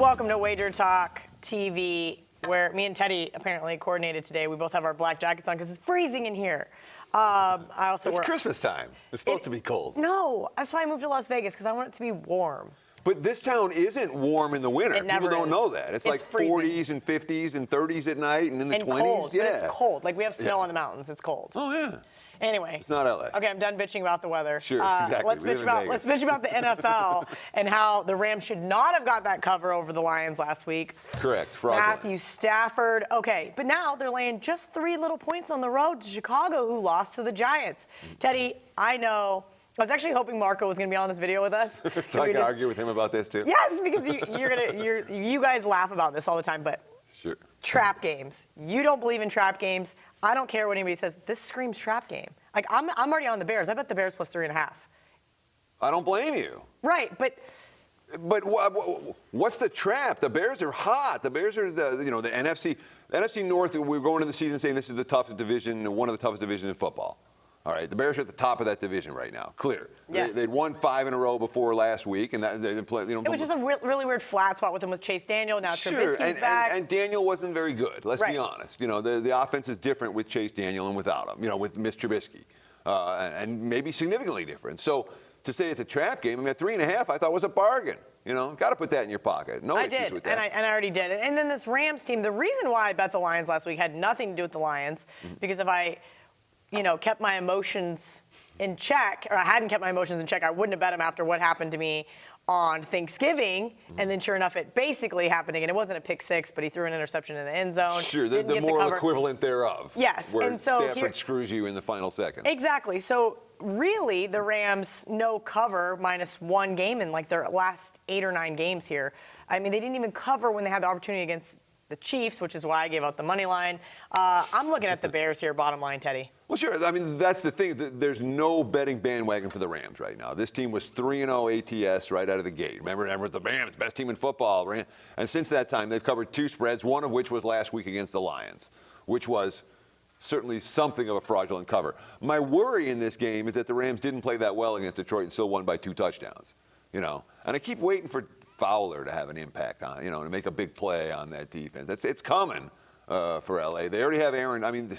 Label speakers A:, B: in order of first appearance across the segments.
A: Welcome to WagerTalk TV, where me and Teddy apparently coordinated today. We both have our black jackets on because it's freezing in here.
B: It's Christmas time. It's supposed to be cold.
A: No, that's why I moved to Las Vegas, because I want it to be warm.
B: But this town isn't warm in the winter.
A: It never
B: People don't
A: is.
B: know that. It's like
A: freezing.
B: 40s and 50s and 30s at night and in the 20s.
A: Cold,
B: yeah.
A: but it's cold. Like we have snow on the mountains. It's cold.
B: Oh, yeah.
A: Anyway.
B: It's not LA.
A: Okay, I'm done bitching about the weather.
B: Sure, exactly.
A: Let's bitch about the NFL and how the Rams should not have got that cover over the Lions last week.
B: Correct. Fraudulent.
A: Matthew Stafford. Okay, but now they're laying just 3 little points on the road to Chicago, who lost to the Giants. Teddy, I know. I was actually hoping Marco was going to be on this video with us.
B: So I can argue with him about this too?
A: Yes, because you guys laugh about this all the time, but
B: sure.
A: Trap games. You don't believe in trap games. I don't care what anybody says. This screams trap game. Like, I'm already on the Bears. I bet the Bears plus 3.5.
B: I don't blame you.
A: Right, but
B: what's the trap? The Bears are hot. The Bears are the NFC North. We're going into the season saying this is the toughest division, one of the toughest divisions in football. All right, the Bears are at the top of that division right now. Clear.
A: Yes.
B: They'd won 5 in a row before last week, and they didn't play.
A: It was just a really weird flat spot with them with Chase Daniel. Now
B: sure,
A: Trubisky's back.
B: And Daniel wasn't very good. Let's be honest. You know, the offense is different with Chase Daniel and without him. You know, with Miss Trubisky, and maybe significantly different. So to say it's a trap game, I mean, at 3.5, I thought was a bargain. You know, got to put that in your pocket. No issues with that.
A: And I already did. And then this Rams team. The reason why I bet the Lions last week had nothing to do with the Lions, because if I, kept my emotions in check, or I hadn't kept my emotions in check, I wouldn't have bet him after what happened to me on Thanksgiving. And then sure enough, it basically happened again. It wasn't a pick six, but he threw an interception in the end zone.
B: Sure, the moral equivalent thereof.
A: Yes.
B: Where
A: and so
B: Stafford screws you in the final seconds.
A: Exactly. So really, the Rams no cover -1 game in like their last 8 or 9 games here. I mean, they didn't even cover when they had the opportunity against the Chiefs, which is why I gave out the money line. I'm looking at the Bears here, bottom line, Teddy.
B: Well, sure. I mean, that's the thing. There's no betting bandwagon for the Rams right now. This team was 3-0 ATS right out of the gate. Remember the Rams, best team in football. And since that time, they've covered 2 spreads, one of which was last week against the Lions, which was certainly something of a fraudulent cover. My worry in this game is that the Rams didn't play that well against Detroit and still won by 2 touchdowns. And I keep waiting for Fowler to have an impact on, to make a big play on that defense. It's coming for LA. They already have Aaron. I mean,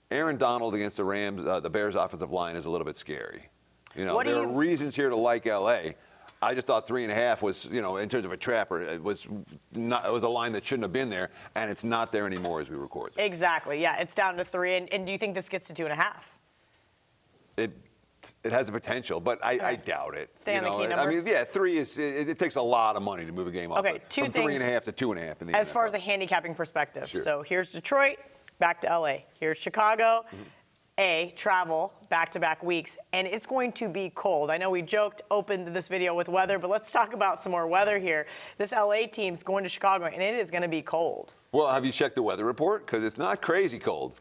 B: Aaron Donald against the Rams, the Bears' offensive line is a little bit scary. There are reasons here to like LA. I just thought 3.5 was, in terms of a trapper, it was a line that shouldn't have been there, and it's not there anymore as we record this.
A: Exactly. Yeah, it's down to 3. And do you think this gets to 2.5?
B: It has the potential, but I doubt it.
A: Stay on the key number.
B: I mean, yeah, 3 is. It takes a lot of money to move a game off.
A: Okay,
B: from 3.5 to 2.5 in the
A: as
B: NFL.
A: far as a handicapping perspective.
B: Sure.
A: So here's Detroit, back to LA. Here's Chicago. Travel back-to-back weeks, and it's going to be cold. I know we opened this video with weather, but let's talk about some more weather here. This LA team's going to Chicago, and it is going to be cold.
B: Well, have you checked the weather report? Because it's not crazy cold.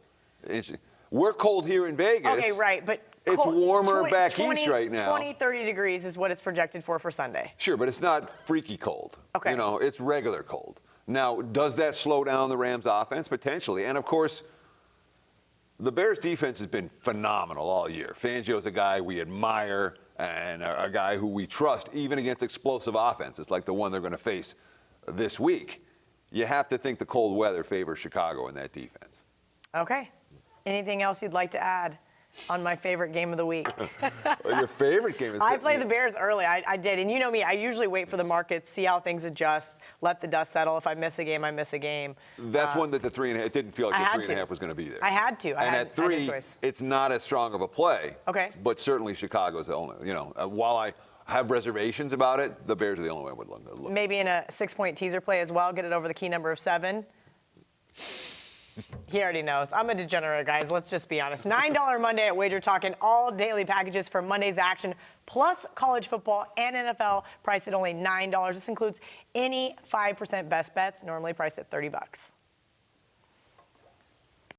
B: We're cold here in Vegas.
A: Okay, right, but
B: it's warmer back east right now.
A: 20, 30 degrees is what it's projected for Sunday.
B: Sure, but it's not freaky cold.
A: Okay.
B: It's regular cold. Now, does that slow down the Rams' offense? Potentially. And, of course, the Bears' defense has been phenomenal all year. Fangio's a guy we admire and a guy who we trust, even against explosive offenses like the one they're going to face this week. You have to think the cold weather favors Chicago in that defense.
A: Okay. Anything else you'd like to add on my favorite game of the week?
B: Well, your favorite game is...
A: I played the Bears early. I did. And you know me, I usually wait for the markets, see how things adjust, let the dust settle. If I miss a game, I miss a game.
B: That's one that the 3.5, it didn't feel like the 3.5 was going to be there.
A: I had to.
B: And at 3, it's not as strong of a play.
A: Okay.
B: But certainly Chicago's the only, while I have reservations about it, the Bears are the only way I would look.
A: Maybe in a 6-point teaser play as well, get it over the key number of 7. He already knows. I'm a degenerate, guys. Let's just be honest. $9 Monday at WagerTalk, and all daily packages for Monday's action, plus college football and NFL, priced at only $9. This includes any 5% best bets, normally priced at $30.